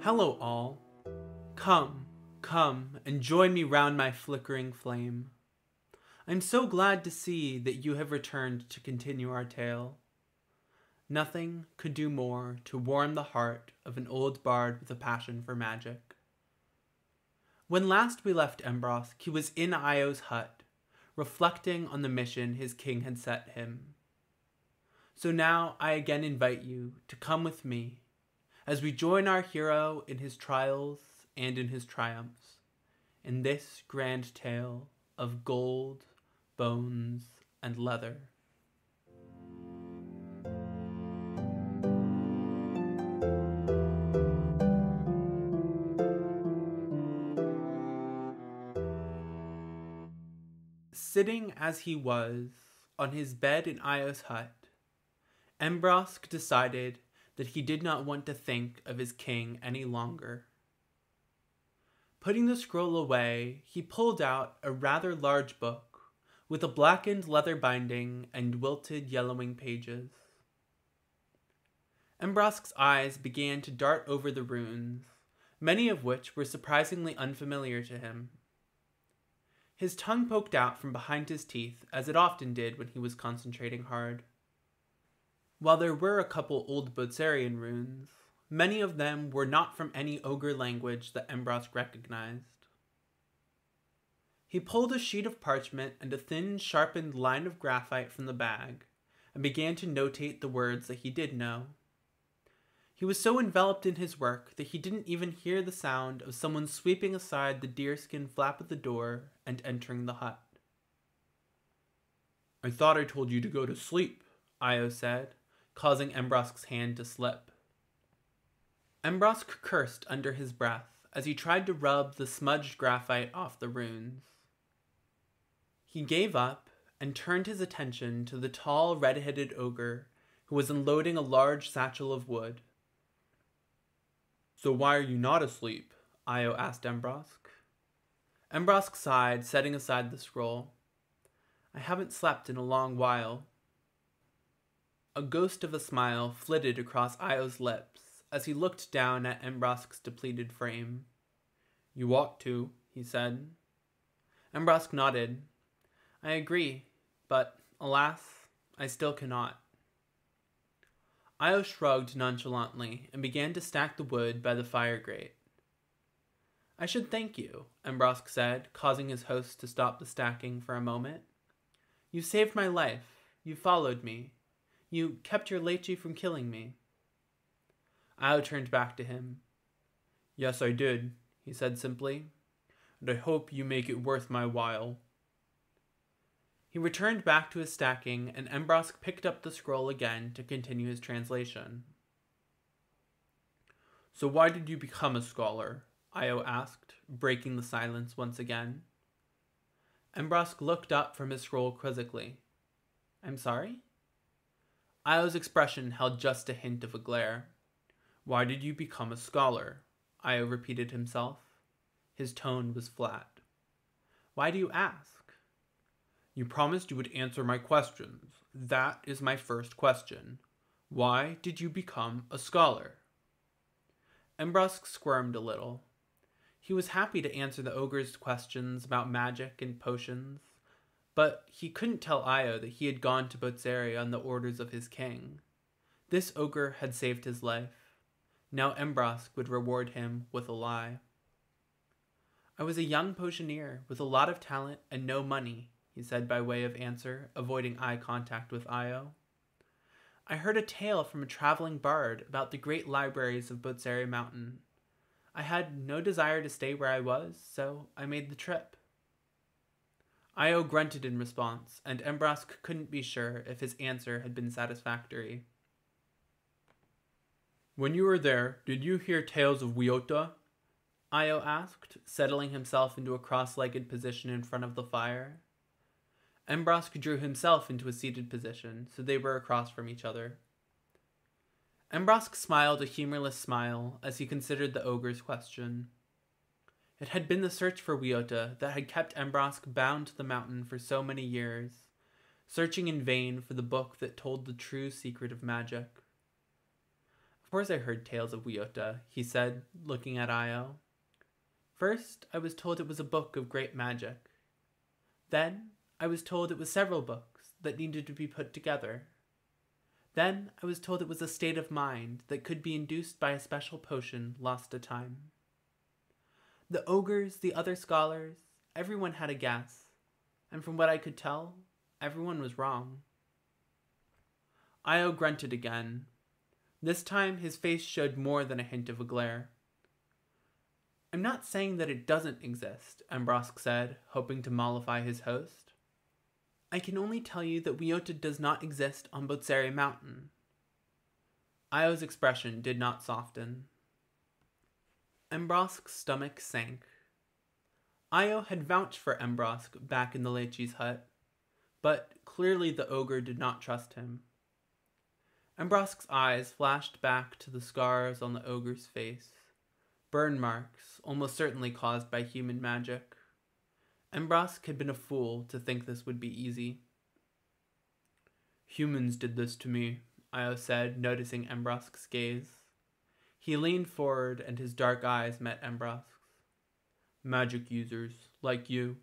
Hello all. Come, come, and join me round my flickering flame. I'm so glad to see that you have returned to continue our tale. Nothing could do more to warm the heart of an old bard with a passion for magic. When last we left Embrosk, he was in Io's hut, reflecting on the mission his king had set him. So now I again invite you to come with me as we join our hero in his trials and in his triumphs, in this grand tale of gold, bones, and leather. Sitting as he was on his bed in Io's hut, Embrosk decided that he did not want to think of his king any longer. Putting the scroll away, he pulled out a rather large book with a blackened leather binding and wilted yellowing pages. Embrosk's eyes began to dart over the runes, many of which were surprisingly unfamiliar to him. His tongue poked out from behind his teeth, as it often did when he was concentrating hard. While there were a couple old Botsarian runes, many of them were not from any Ogre language that Embrosk recognized. He pulled a sheet of parchment and a thin, sharpened line of graphite from the bag, and began to notate the words that he did know. He was so enveloped in his work that he didn't even hear the sound of someone sweeping aside the deerskin flap at the door and entering the hut. "I thought I told you to go to sleep," Io said, causing Embrosk's hand to slip. Embrosk cursed under his breath as he tried to rub the smudged graphite off the runes. He gave up and turned his attention to the tall, red-headed ogre who was unloading a large satchel of wood. "So why are you not asleep?" Io asked Embrosk. Embrosk sighed, setting aside the scroll. "I haven't slept in a long while." A ghost of a smile flitted across Io's lips as he looked down at Embrosk's depleted frame. "You ought to," he said. Embrosk nodded. "I agree, but, alas, I still cannot." Io shrugged nonchalantly and began to stack the wood by the fire grate. "I should thank you," Embrosk said, causing his host to stop the stacking for a moment. "You saved my life. You followed me. You kept your lechi from killing me." Io turned back to him. "Yes, I did," he said simply, "and I hope you make it worth my while." He returned back to his stacking, and Embrosk picked up the scroll again to continue his translation. "So why did you become a scholar?" Io asked, breaking the silence once again. Embrosk looked up from his scroll quizzically. "I'm sorry?" Io's expression held just a hint of a glare. "Why did you become a scholar?" Io repeated himself. His tone was flat. "Why do you ask?" "You promised you would answer my questions. That is my first question. Why did you become a scholar?" Embrosk squirmed a little. He was happy to answer the ogre's questions about magic and potions, but he couldn't tell Io that he had gone to Botzaria on the orders of his king. This ogre had saved his life. Now Embrosk would reward him with a lie. "I was a young potioneer with a lot of talent and no money," he said by way of answer, avoiding eye contact with Io. "I heard a tale from a traveling bard about the great libraries of Botzaria Mountain. I had no desire to stay where I was, so I made the trip." Io grunted in response, and Embrosk couldn't be sure if his answer had been satisfactory. "When you were there, did you hear tales of Weota?" Io asked, settling himself into a cross-legged position in front of the fire. Embrosk drew himself into a seated position, so they were across from each other. Embrosk smiled a humorless smile as he considered the ogre's question. It had been the search for Weota that had kept Embrosk bound to the mountain for so many years, searching in vain for the book that told the true secret of magic. course I heard tales of Weota, he said, looking at Io. First, I was told it was a book of great magic. Then, I was told it was several books that needed to be put together. Then, I was told it was a state of mind that could be induced by a special potion lost to time. The ogres, the other scholars, everyone had a guess, and from what I could tell, everyone was wrong. Io grunted again. This time, his face showed more than a hint of a glare. I'm not saying that it doesn't exist, Embrosk said, hoping to mollify his host. I can only tell you that Weota does not exist on Botseri Mountain. Io's expression did not soften. Embrosk's stomach sank. Io had vouched for Embrosk back in the Lechi's hut, but clearly the ogre did not trust him. Embrosk's eyes flashed back to the scars on the ogre's face, burn marks almost certainly caused by human magic. Embrosk had been a fool to think this would be easy. Humans did this to me, Io said, noticing Embrosk's gaze. He leaned forward and his dark eyes met Embrosk's. Magic users, like you.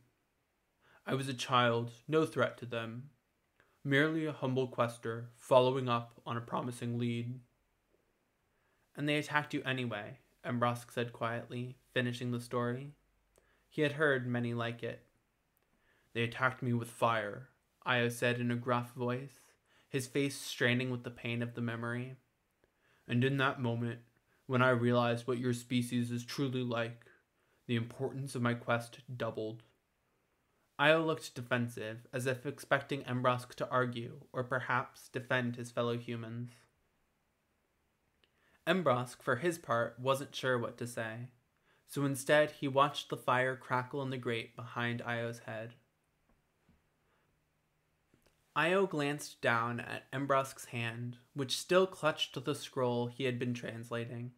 I was a child, no threat to them. Merely a humble quester, following up on a promising lead. And they attacked you anyway, Embrosk said quietly, finishing the story. He had heard many like it. They attacked me with fire, Io said in a gruff voice, his face straining with the pain of the memory. And in that moment, when I realized what your species is truly like, the importance of my quest doubled. Io looked defensive, as if expecting Embrosk to argue, or perhaps defend his fellow humans. Embrosk, for his part, wasn't sure what to say, so instead he watched the fire crackle in the grate behind Io's head. Io glanced down at Embrosk's hand, which still clutched the scroll he had been translating.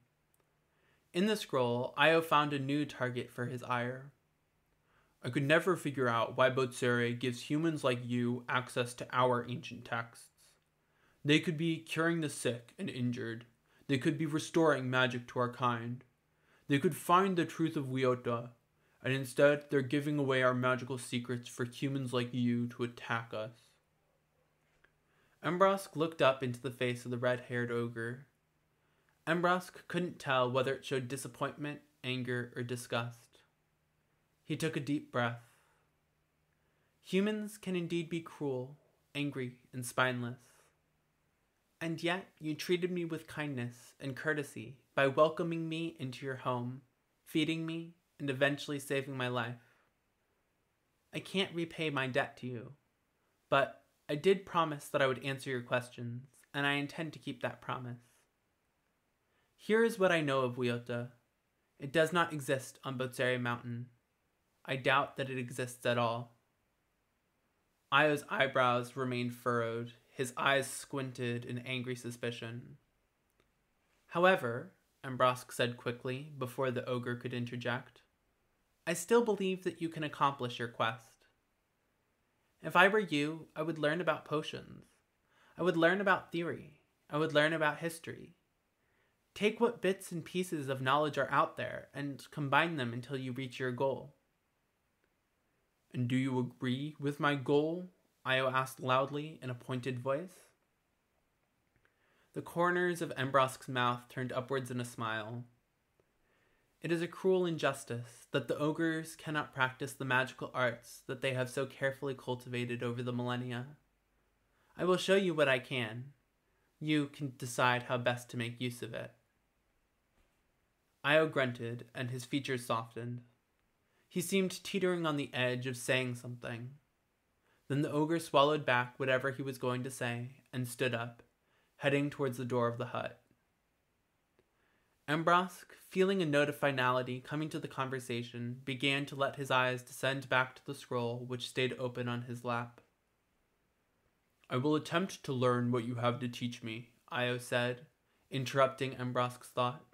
In the scroll, Io found a new target for his ire. I could never figure out why Botseri gives humans like you access to our ancient texts. They could be curing the sick and injured. They could be restoring magic to our kind. They could find the truth of Weota, and instead they're giving away our magical secrets for humans like you to attack us. Embrosk looked up into the face of the red-haired ogre. Embrosk couldn't tell whether it showed disappointment, anger, or disgust. He took a deep breath. Humans can indeed be cruel, angry, and spineless. And yet you treated me with kindness and courtesy by welcoming me into your home, feeding me, and eventually saving my life. I can't repay my debt to you, but I did promise that I would answer your questions, and I intend to keep that promise. Here is what I know of Weota. It does not exist on Botseri Mountain. I doubt that it exists at all. Io's eyebrows remained furrowed, his eyes squinted in angry suspicion. However, Embrosk said quickly, before the ogre could interject, I still believe that you can accomplish your quest. If I were you, I would learn about potions. I would learn about theory. I would learn about history. Take what bits and pieces of knowledge are out there and combine them until you reach your goal. And do you agree with my goal? Io asked loudly in a pointed voice. The corners of Embrosk's mouth turned upwards in a smile. It is a cruel injustice that the ogres cannot practice the magical arts that they have so carefully cultivated over the millennia. I will show you what I can. You can decide how best to make use of it. Io grunted, and his features softened. He seemed teetering on the edge of saying something. Then the ogre swallowed back whatever he was going to say and stood up, heading towards the door of the hut. Embrosk, feeling a note of finality coming to the conversation, began to let his eyes descend back to the scroll which stayed open on his lap. I will attempt to learn what you have to teach me, Io said, interrupting Embrosk's thought.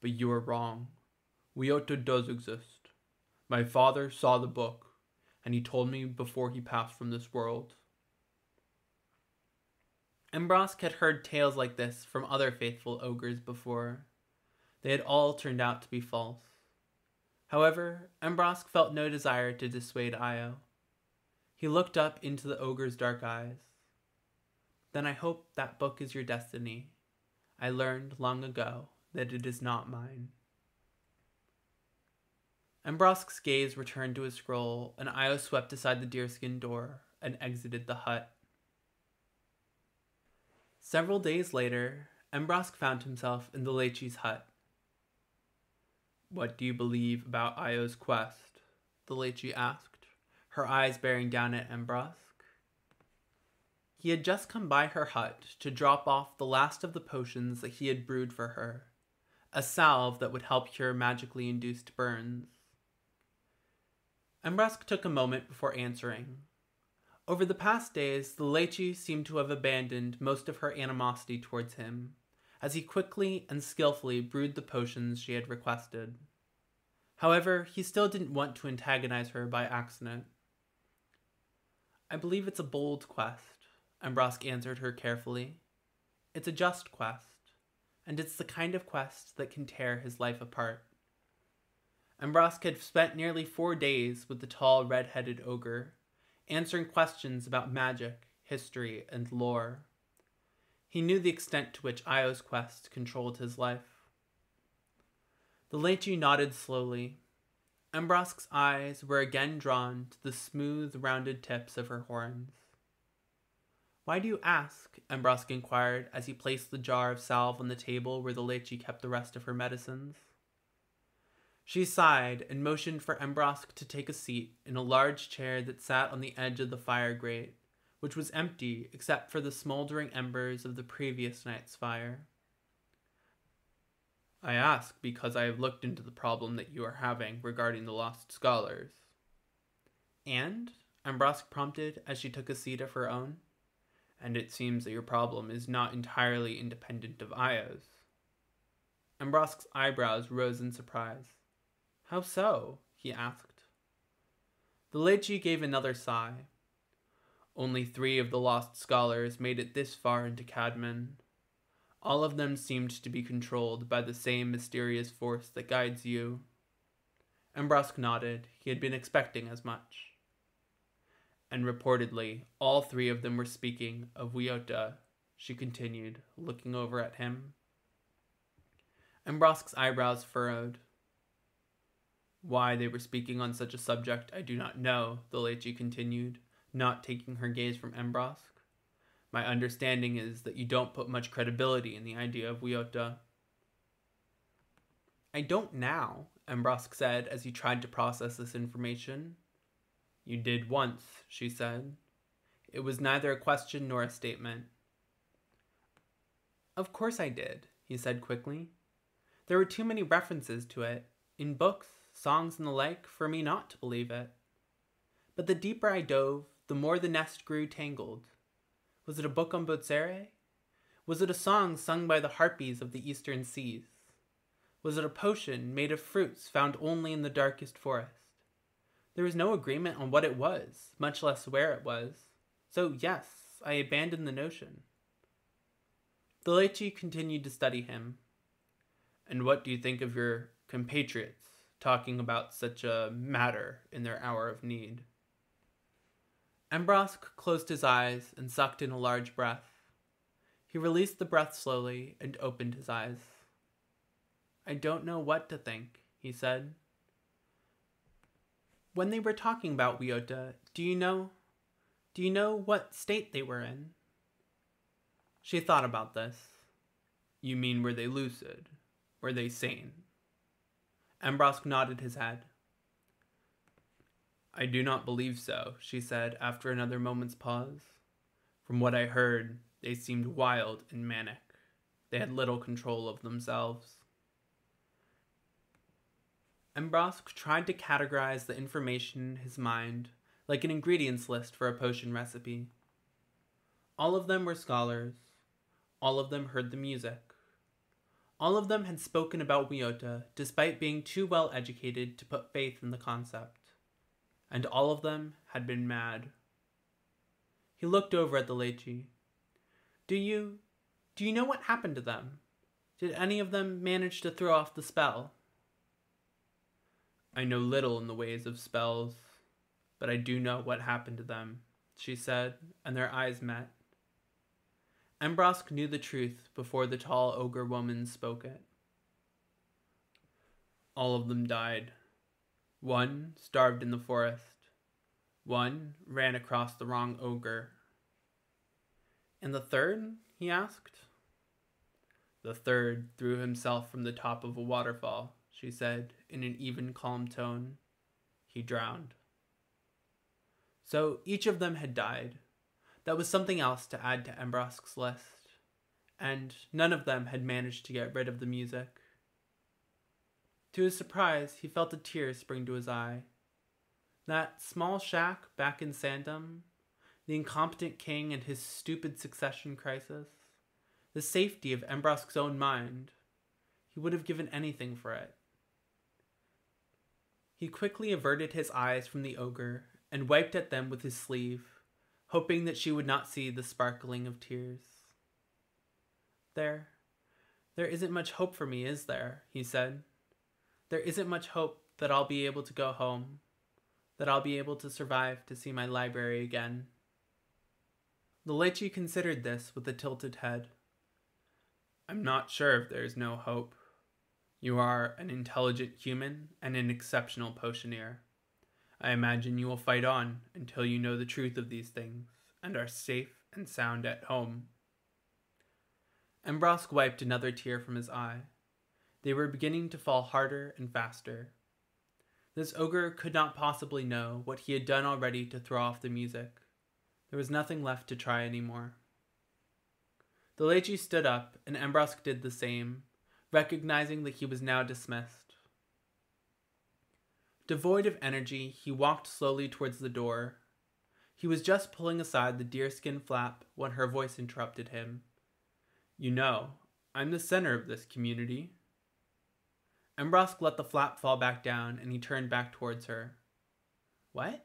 But you are wrong. Weota does exist. My father saw the book, and he told me before he passed from this world. Embrosk had heard tales like this from other faithful ogres before. They had all turned out to be false. However, Embrosk felt no desire to dissuade Io. He looked up into the ogre's dark eyes. "Then I hope that book is your destiny. I learned long ago that it is not mine." Embrosk's gaze returned to his scroll, and Io swept aside the deerskin door and exited the hut. Several days later, Embrosk found himself in the Lechi's hut. "What do you believe about Io's quest?" the Lechi asked, her eyes bearing down at Embrosk. He had just come by her hut to drop off the last of the potions that he had brewed for her, a salve that would help cure magically induced burns. Embrosk took a moment before answering. Over the past days, the Lechi seemed to have abandoned most of her animosity towards him, as he quickly and skillfully brewed the potions she had requested. However, he still didn't want to antagonize her by accident. "I believe it's a bold quest," Embrosk answered her carefully. "It's a just quest, and it's the kind of quest that can tear his life apart." Embrosk had spent nearly 4 days with the tall, red-headed ogre, answering questions about magic, history, and lore. He knew the extent to which Io's quest controlled his life. The Lechi nodded slowly. Embrosk's eyes were again drawn to the smooth, rounded tips of her horns. "Why do you ask?" Embrosk inquired as he placed the jar of salve on the table where the Lechi kept the rest of her medicines. She sighed and motioned for Embrosk to take a seat in a large chair that sat on the edge of the fire grate, which was empty except for the smoldering embers of the previous night's fire. "I ask because I have looked into the problem that you are having regarding the lost scholars." "And?" Embrosk prompted as she took a seat of her own. "And it seems that your problem is not entirely independent of Io's." Embrosk's eyebrows rose in surprise. "How so?" he asked. The Lechi gave another sigh. "Only 3 of the lost scholars made it this far into Madmen. All of them seemed to be controlled by the same mysterious force that guides you." Embrosk nodded. He had been expecting as much. "And reportedly, all 3 of them were speaking of Weota," she continued, looking over at him. Embrosk's eyebrows furrowed. "Why they were speaking on such a subject I do not know," the Lechi continued, not taking her gaze from Embrosk. "My understanding is that you don't put much credibility in the idea of Weota." "I don't now," Embrosk said as he tried to process this information. "You did once," she said. It was neither a question nor a statement. "Of course I did," he said quickly. "There were too many references to it, in books, songs, and the like, for me not to believe it. But the deeper I dove, the more the nest grew tangled. Was it a book on Botsere? Was it a song sung by the harpies of the eastern seas? Was it a potion made of fruits found only in the darkest forest? There was no agreement on what it was, much less where it was. So yes, I abandoned the notion." The Lechi continued to study him. "And what do you think of your compatriots talking about such a matter in their hour of need?" Embrosk closed his eyes and sucked in a large breath. He released the breath slowly and opened his eyes. "I don't know what to think," he said. "When they were talking about Weota, do you know what state they were in?" She thought about this. "You mean were they lucid? Were they sane?" Embrosk nodded his head. "I do not believe so," she said after another moment's pause. "From what I heard, they seemed wild and manic. They had little control of themselves." Embrosk tried to categorize the information in his mind like an ingredients list for a potion recipe. All of them were scholars. All of them heard the music. All of them had spoken about Weota despite being too well educated to put faith in the concept. And all of them had been mad. He looked over at the Lechi. Do you know what happened to them? Did any of them manage to throw off the spell? I know little in the ways of spells, but I do know what happened to them, she said, and their eyes met. Embrosk knew the truth before the tall ogre woman spoke it. All of them died. One starved in the forest. One ran across the wrong ogre. And the third? He asked. The third threw himself from the top of a waterfall, she said in an even, calm tone. He drowned. So each of them had died. That was something else to add to Embrosk's list. And none of them had managed to get rid of the music. To his surprise, he felt a tear spring to his eye. That small shack back in Sandom, the incompetent king and his stupid succession crisis, the safety of Embrosk's own mind, he would have given anything for it. He quickly averted his eyes from the ogre and wiped at them with his sleeve, hoping that she would not see the sparkling of tears. There isn't much hope for me, is there? He said. There isn't much hope that I'll be able to go home, that I'll be able to survive to see my library again. The Lechy considered this with a tilted head. I'm not sure if there's no hope. You are an intelligent human and an exceptional potioneer. I imagine you will fight on until you know the truth of these things and are safe and sound at home. Embrosk wiped another tear from his eye. They were beginning to fall harder and faster. This ogre could not possibly know what he had done already to throw off the music. There was nothing left to try anymore. The Lechy stood up, and Embrosk did the same, recognizing that he was now dismissed. Devoid of energy, he walked slowly towards the door. He was just pulling aside the deerskin flap when her voice interrupted him. You know, I'm the center of this community. Embrosk let the flap fall back down, and he turned back towards her. What?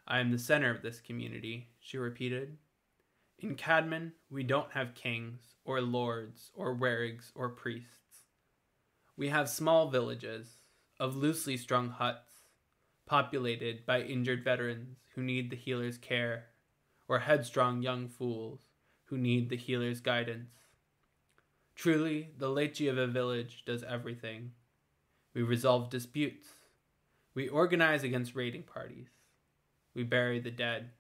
I am the center of this community, she repeated. In Cadman, we don't have kings, or lords, or werigs, or priests. We have small villages, of loosely strung huts, populated by injured veterans who need the healer's care, or headstrong young fools who need the healer's guidance. Truly, the Lechy of a village does everything. We resolve disputes. We organize against raiding parties. We bury the dead.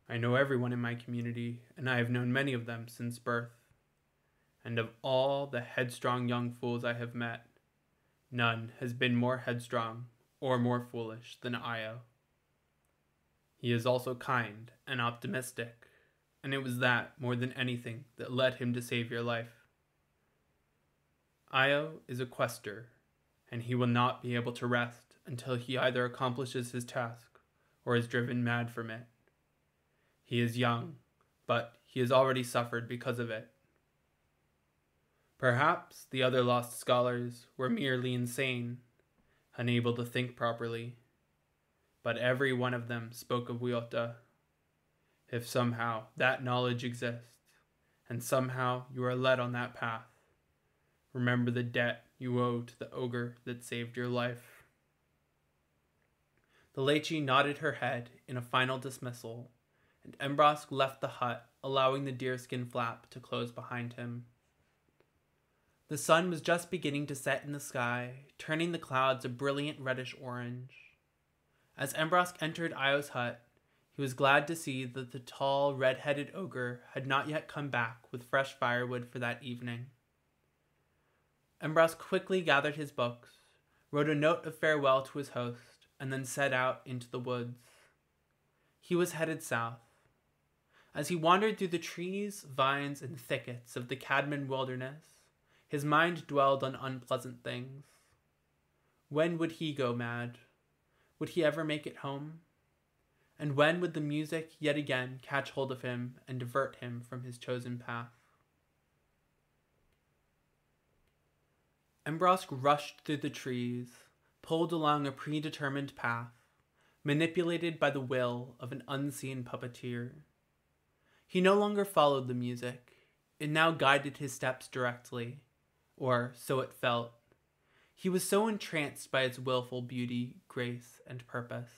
I know everyone in my community, and I have known many of them since birth. And of all the headstrong young fools I have met, none has been more headstrong or more foolish than Io. He is also kind and optimistic, and it was that, more than anything, that led him to save your life. Io is a quester, and he will not be able to rest until he either accomplishes his task or is driven mad from it. He is young, but he has already suffered because of it. Perhaps the other lost scholars were merely insane, unable to think properly, but every one of them spoke of Weota. If somehow that knowledge exists, and somehow you are led on that path, remember the debt you owe to the ogre that saved your life. The Lechy nodded her head in a final dismissal, and Embrosk left the hut, allowing the deerskin flap to close behind him. The sun was just beginning to set in the sky, turning the clouds a brilliant reddish orange. As Embrosk entered Io's hut, he was glad to see that the tall, red-headed ogre had not yet come back with fresh firewood for that evening. Embrosk quickly gathered his books, wrote a note of farewell to his host, and then set out into the woods. He was headed south. As he wandered through the trees, vines, and thickets of the Cadman wilderness, his mind dwelled on unpleasant things. When would he go mad? Would he ever make it home? And when would the music yet again catch hold of him and divert him from his chosen path? Embrosk rushed through the trees, pulled along a predetermined path, manipulated by the will of an unseen puppeteer. He no longer followed the music. It now guided his steps directly, or so it felt. He was so entranced by its willful beauty, grace, and purpose.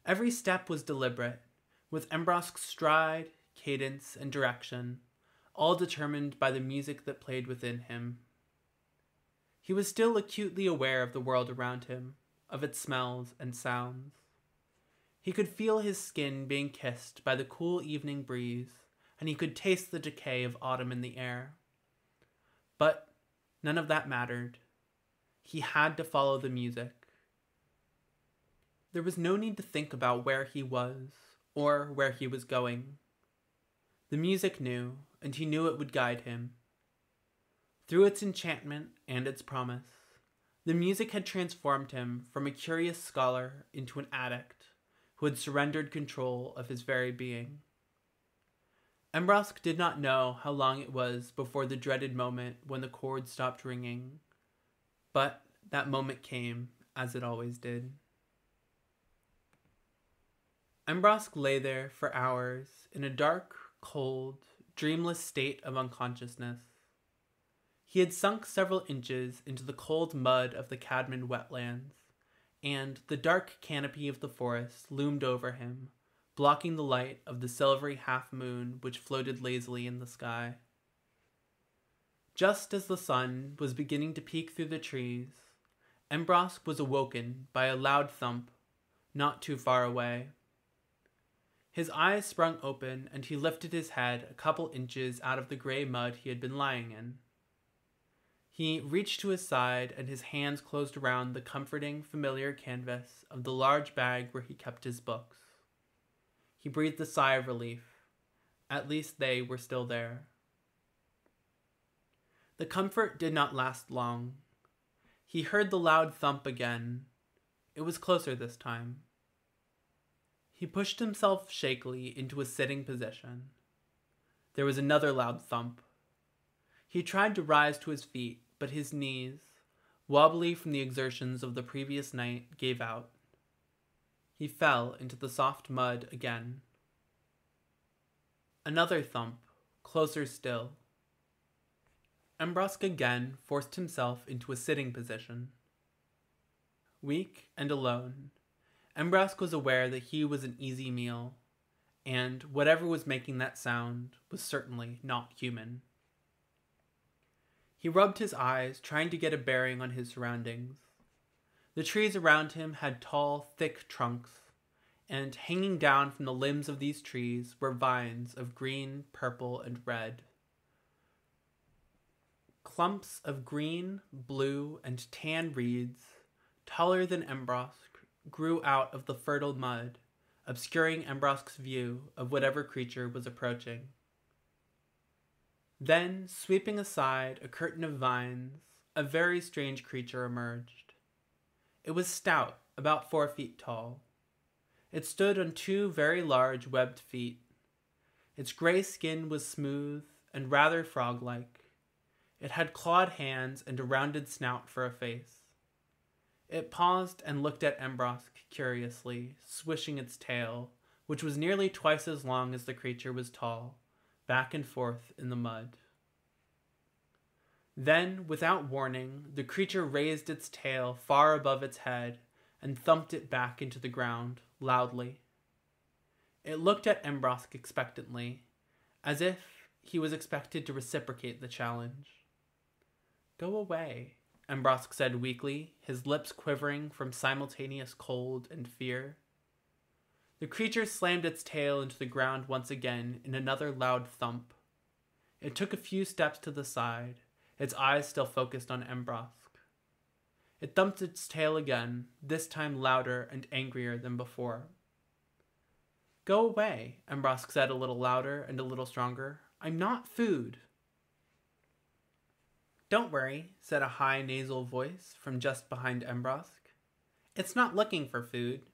Every step was deliberate, with Embrosk's stride, cadence, and direction, all determined by the music that played within him. He was still acutely aware of the world around him, of its smells and sounds. He could feel his skin being kissed by the cool evening breeze, and he could taste the decay of autumn in the air. But none of that mattered. He had to follow the music. There was no need to think about where he was, or where he was going. The music knew, and he knew it would guide him. Through its enchantment and its promise, the music had transformed him from a curious scholar into an addict who had surrendered control of his very being. Embrosk did not know how long it was before the dreaded moment when the chords stopped ringing, but that moment came, as it always did. Embrosk lay there for hours in a dark, cold, dreamless state of unconsciousness. He had sunk several inches into the cold mud of the Madmen wetlands, and the dark canopy of the forest loomed over him, blocking the light of the silvery half-moon which floated lazily in the sky. Just as the sun was beginning to peek through the trees, Embrosk was awoken by a loud thump, not too far away. His eyes sprung open, and he lifted his head a couple inches out of the gray mud he had been lying in. He reached to his side, and his hands closed around the comforting, familiar canvas of the large bag where he kept his books. He breathed a sigh of relief. At least they were still there. The comfort did not last long. He heard the loud thump again. It was closer this time. He pushed himself shakily into a sitting position. There was another loud thump. He tried to rise to his feet, but his knees, wobbly from the exertions of the previous night, gave out. He fell into the soft mud again. Another thump, closer still. Embrosk again forced himself into a sitting position. Weak and alone, Embrosk was aware that he was an easy meal, and whatever was making that sound was certainly not human. He rubbed his eyes, trying to get a bearing on his surroundings. The trees around him had tall, thick trunks, and hanging down from the limbs of these trees were vines of green, purple, and red. Clumps of green, blue, and tan reeds, taller than Embrosk, grew out of the fertile mud, obscuring Embrosk's view of whatever creature was approaching. Then, sweeping aside a curtain of vines, a very strange creature emerged. It was stout, about 4 feet tall. It stood on 2 very large webbed feet. Its gray skin was smooth and rather frog-like. It had clawed hands and a rounded snout for a face. It paused and looked at Embrosk curiously, swishing its tail, which was nearly twice as long as the creature was tall, back and forth in the mud. Then, without warning, the creature raised its tail far above its head and thumped it back into the ground, loudly. It looked at Embrosk expectantly, as if he was expected to reciprocate the challenge. "Go away," Embrosk said weakly, his lips quivering from simultaneous cold and fear. The creature slammed its tail into the ground once again in another loud thump. It took a few steps to the side, its eyes still focused on Embrosk. It thumped its tail again, this time louder and angrier than before. "Go away," Embrosk said a little louder and a little stronger. "I'm not food." "Don't worry," said a high nasal voice from just behind Embrosk. "It's not looking for food."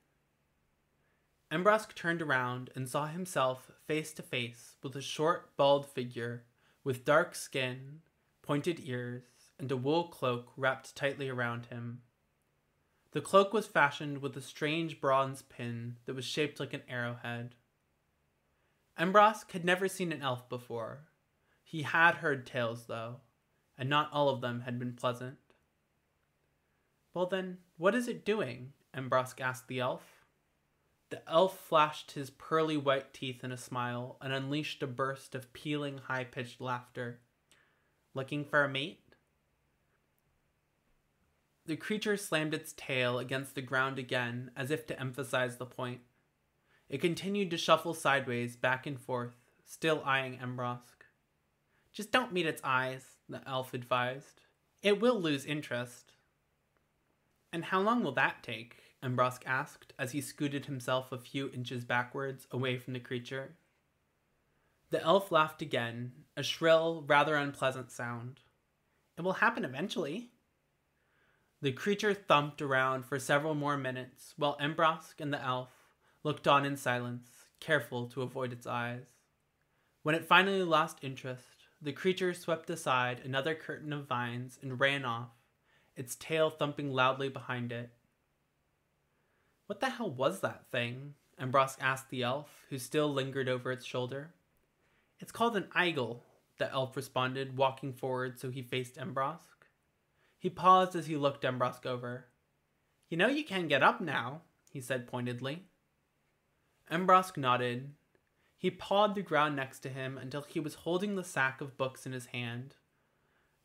Embrosk turned around and saw himself face to face with a short, bald figure with dark skin, pointed ears, and a wool cloak wrapped tightly around him. The cloak was fashioned with a strange bronze pin that was shaped like an arrowhead. Embrosk had never seen an elf before. He had heard tales, though, and not all of them had been pleasant. "Well then, what is it doing?" Embrosk asked the elf. The elf flashed his pearly white teeth in a smile and unleashed a burst of pealing, high-pitched laughter. "Looking for a mate?" The creature slammed its tail against the ground again, as if to emphasize the point. It continued to shuffle sideways, back and forth, still eyeing Embrosk. "Just don't meet its eyes," the elf advised. "It will lose interest." "And how long will that take?" Embrosk asked, as he scooted himself a few inches backwards, away from the creature. The elf laughed again, a shrill, rather unpleasant sound. "It will happen eventually." The creature thumped around for several more minutes, while Embrosk and the elf looked on in silence, careful to avoid its eyes. When it finally lost interest, the creature swept aside another curtain of vines and ran off, its tail thumping loudly behind it. "What the hell was that thing?" Embrosk asked the elf, who still lingered over its shoulder. "It's called an eagle," the elf responded, walking forward so he faced Embrosk. He paused as he looked Embrosk over. "You know you can get up now," he said pointedly. Embrosk nodded. He pawed the ground next to him until he was holding the sack of books in his hand,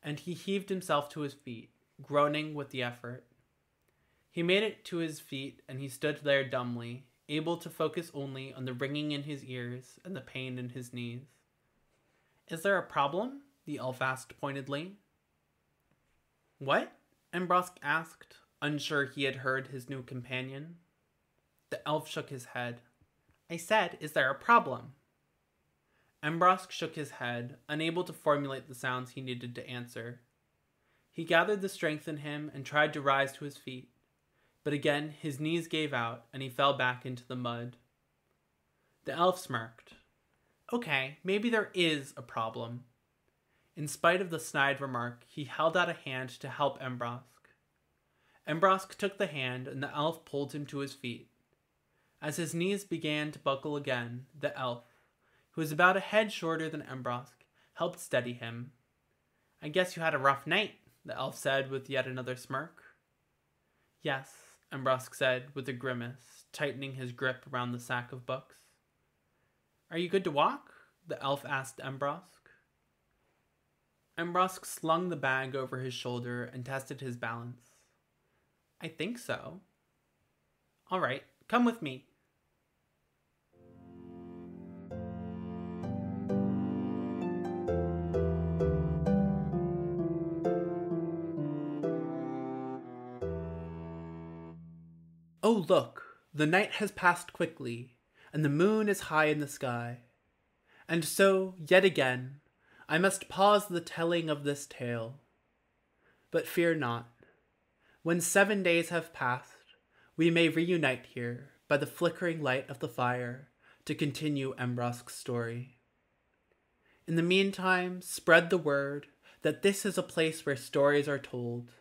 and he heaved himself to his feet, groaning with the effort. He made it to his feet, and he stood there dumbly, able to focus only on the ringing in his ears and the pain in his knees. "Is there a problem?" the elf asked pointedly. "What?" Embrosk asked, unsure he had heard his new companion. The elf shook his head. "I said, is there a problem?" Embrosk shook his head, unable to formulate the sounds he needed to answer. He gathered the strength in him and tried to rise to his feet, but again his knees gave out and he fell back into the mud. The elf smirked. "Okay, maybe there is a problem." In spite of the snide remark, he held out a hand to help Embrosk. Embrosk took the hand and the elf pulled him to his feet. As his knees began to buckle again, the elf, who was about a head shorter than Embrosk, helped steady him. "I guess you had a rough night," the elf said with yet another smirk. "Yes," Embrosk said with a grimace, tightening his grip around the sack of books. "Are you good to walk?" the elf asked Embrosk. Embrosk slung the bag over his shoulder and tested his balance. "I think so." "All right, come with me." Oh look, the night has passed quickly, and the moon is high in the sky. And so, yet again, I must pause the telling of this tale. But fear not. When 7 days have passed, we may reunite here by the flickering light of the fire to continue Embrosk's story. In the meantime, spread the word that this is a place where stories are told.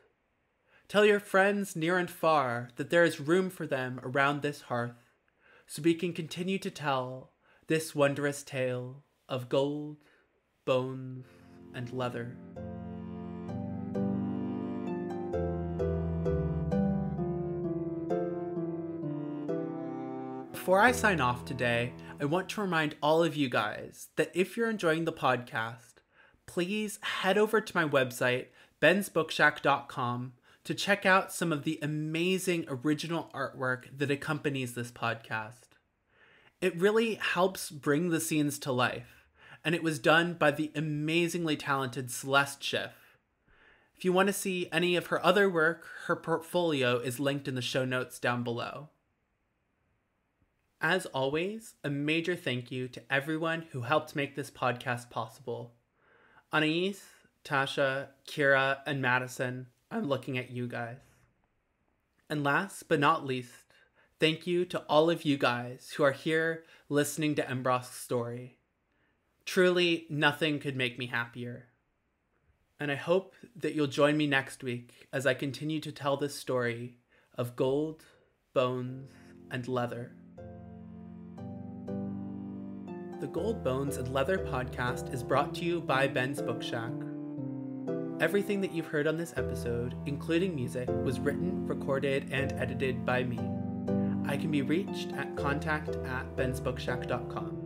Tell your friends near and far that there is room for them around this hearth, so we can continue to tell this wondrous tale of gold, bones, and leather. Before I sign off today, I want to remind all of you guys that if you're enjoying the podcast, please head over to my website, bensbookshack.com, to check out some of the amazing original artwork that accompanies this podcast. It really helps bring the scenes to life, and it was done by the amazingly talented Celeste Schiff. If you want to see any of her other work, her portfolio is linked in the show notes down below. As always, a major thank you to everyone who helped make this podcast possible. Anais, Tasha, Kira, and Madison, I'm looking at you guys. And last but not least, thank you to all of you guys who are here listening to Embrosk's story. Truly, nothing could make me happier. And I hope that you'll join me next week as I continue to tell this story of gold, bones, and leather. The Gold Bones and Leather podcast is brought to you by Ben's Bookshack. Everything that you've heard on this episode, including music, was written, recorded, and edited by me. I can be reached at contact@bensbookshack.com.